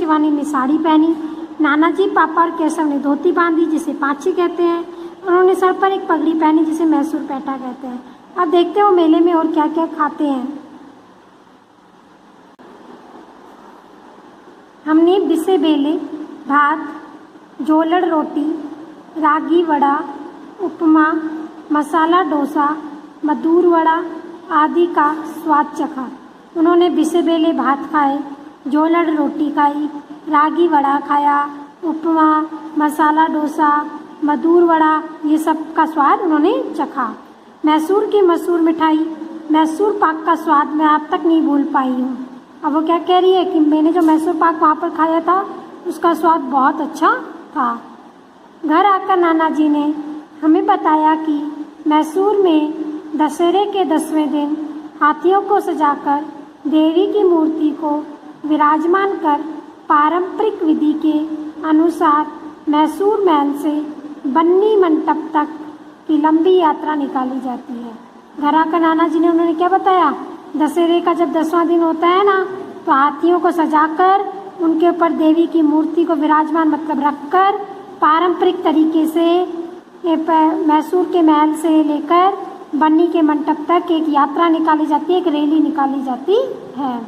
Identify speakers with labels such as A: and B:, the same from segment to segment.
A: शिवानी ने साड़ी पहनी। नानाजी, पापा और केशव ने धोती बांधी जिसे पाछी कहते हैं। उन्होंने सर पर एक पगड़ी पहनी जिसे मैसूर पैठा कहते हैं। अब देखते हैं वो मेले में और क्या क्या खाते हैं। हमने बिसेबेले, भात, जोलड़ रोटी, रागी वड़ा, उपमा, मसाला डोसा, मधुर वड़ा आदि का स्वाद चखा। उन्होंने बिसेबेले भात खाए, जोलड़ रोटी खाई, रागी वड़ा खाया, उपमा, मसाला डोसा, मधुर वड़ा, ये सब का स्वाद उन्होंने चखा। मैसूर की मशहूर मिठाई मैसूर पाक का स्वाद मैं अब तक नहीं भूल पाई हूँ। अब वो क्या कह रही है कि मैंने जो मैसूर पाक वहाँ पर खाया था उसका स्वाद बहुत अच्छा था। घर आकर नाना जी ने हमें बताया कि मैसूर में दशहरे के 10वें दिन हाथियों को सजाकर देवी की मूर्ति को विराजमान कर पारंपरिक विधि के अनुसार मैसूर महल से बन्नी मंडप तक की लंबी यात्रा निकाली जाती है। घर आकर नाना जी ने उन्होंने क्या बताया, दशहरे का जब 10वां दिन होता है ना, तो हाथियों को सजाकर उनके ऊपर देवी की मूर्ति को विराजमान मतलब रखकर पारंपरिक तरीके से मैसूर के महल से लेकर बन्नी के मंडप तक एक यात्रा निकाली जाती है, एक रैली निकाली जाती है।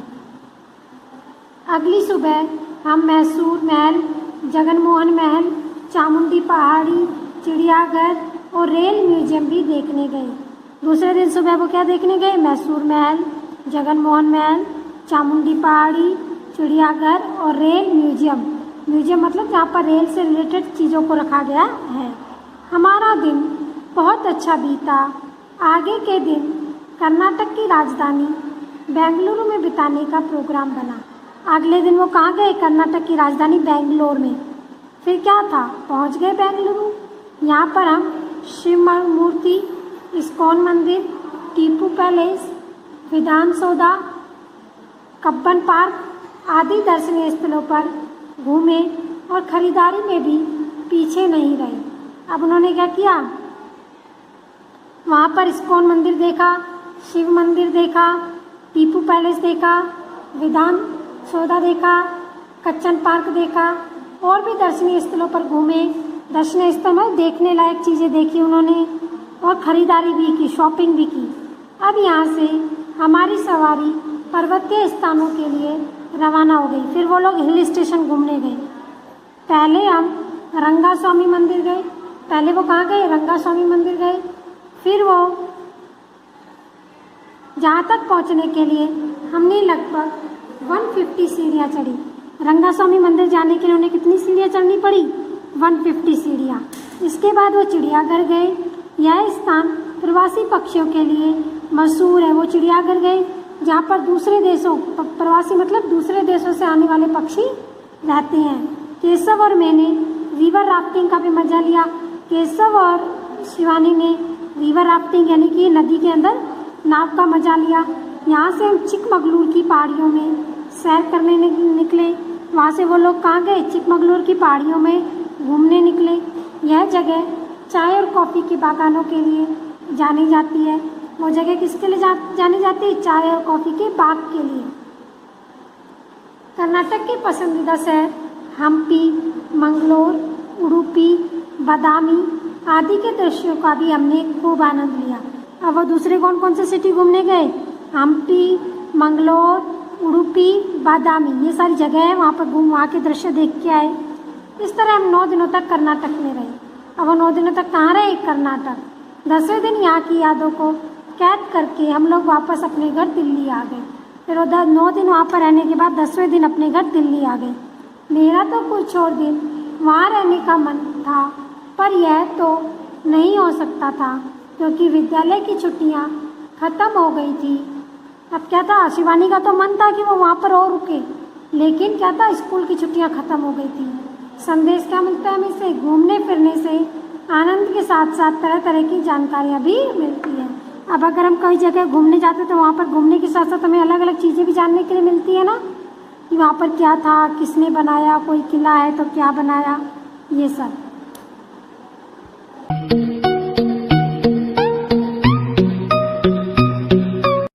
A: अगली सुबह हम मैसूर महल, जगनमोहन महल, चामुंडी पहाड़ी, चिड़ियाघर और रेल म्यूजियम भी देखने गए। दूसरे दिन सुबह वो क्या देखने गए, मैसूर महल, जगनमोहन महल, चामुंडी पहाड़ी, चिड़ियाघर और रेल म्यूजियम। म्यूजियम मतलब जहाँ पर रेल से रिलेटेड चीज़ों को रखा गया है। हमारा दिन बहुत अच्छा बीता। आगे के दिन कर्नाटक की राजधानी बेंगलुरु में बिताने का प्रोग्राम बना। अगले दिन वो कहाँ गए, कर्नाटक की राजधानी बेंगलोर में। फिर क्या था, पहुँच गए बेंगलुरु। यहाँ पर हम शिव मूर्ति, इस्कॉन मंदिर, टीपू पैलेस, विधान सौधा, कब्बन पार्क आदि दर्शनीय स्थलों पर घूमे और खरीदारी में भी पीछे नहीं रहे। अब उन्होंने क्या किया, वहाँ पर इस्कॉन मंदिर देखा, शिव मंदिर देखा, टीपू पैलेस देखा, विधान सौधा देखा, कच्चन पार्क देखा और भी दर्शनीय स्थलों पर घूमे। दर्शनीय स्थल में देखने लायक चीज़ें देखी उन्होंने और ख़रीदारी भी की, शॉपिंग भी की। अब यहाँ से हमारी सवारी पर्वतीय स्थानों के लिए रवाना हो गई। फिर वो लोग हिल स्टेशन घूमने गए। पहले हम रंगास्वामी मंदिर गए। पहले वो कहाँ गए, रंगास्वामी मंदिर गए। फिर वो जहाँ तक पहुँचने के लिए हमने लगभग 150 सीढ़ियाँ चढ़ी। रंगास्वामी मंदिर जाने के लिए उन्हें कितनी सीढ़ियाँ चढ़नी पड़ी, 150 सीढ़ियाँ। इसके बाद वो चिड़ियाघर गए। यह स्थान प्रवासी पक्षियों के लिए मशहूर है। वो चिड़ियाघर गए जहाँ पर दूसरे देशों, प्रवासी मतलब दूसरे देशों से आने वाले पक्षी रहते हैं। केशव और मैंने रिवर राफ्टिंग का भी मजा लिया। केशव और शिवानी ने रिवर राफ्टिंग यानी कि नदी के अंदर नाव का मजा लिया। यहाँ से हम चिकमगलूर की पहाड़ियों में सैर करने निकले। वहाँ से वो लोग कहाँ गए, चिकमगलूर की पहाड़ियों में घूमने निकले। यह जगह चाय और कॉफ़ी के बागानों के लिए जानी जाती है। वो जगह किसके लिए जानी जाती है, चाय और कॉफ़ी के बाग के लिए। कर्नाटक के पसंदीदा शहर हम्पी, मंगलोर, उडुपी, बादामी आदि के दृश्यों का भी हमने खूब आनंद लिया। अब वो दूसरे कौन कौन से सिटी घूमने गए, हम्पी, मंगलोर, उडुपी, बादामी, ये सारी जगह है। वहाँ पर वहाँ के दृश्य देख के आए। इस तरह हम 9 दिनों तक कर्नाटक में रहे। अब वो 9 दिनों तक कहाँ रहे, कर्नाटक। 10वें दिन यहाँ की यादों को कैद करके हम लोग वापस अपने घर दिल्ली आ गए। फिर उधर 9 दिन वहाँ पर रहने के बाद 10वें दिन अपने घर दिल्ली आ गए। मेरा तो कुछ और दिन वहाँ रहने का मन था, पर यह तो नहीं हो सकता था क्योंकि विद्यालय की छुट्टियाँ ख़त्म हो गई थी। अब क्या था, शिवानी का तो मन था कि वो वहाँ पर और रुके, लेकिन क्या था, स्कूल की छुट्टियाँ ख़त्म हो गई थी। संदेश क्या मिलता है हमें इससे, घूमने फिरने से आनंद के साथ साथ तरह तरह की जानकारियाँ भी मिलती है। अब अगर हम कई जगह घूमने जाते हैं तो वहाँ पर घूमने के साथ साथ हमें अलग अलग चीज़ें भी जानने के लिए मिलती है ना, कि वहाँ पर क्या था, किसने बनाया, कोई किला है तो क्या बनाया, ये सब।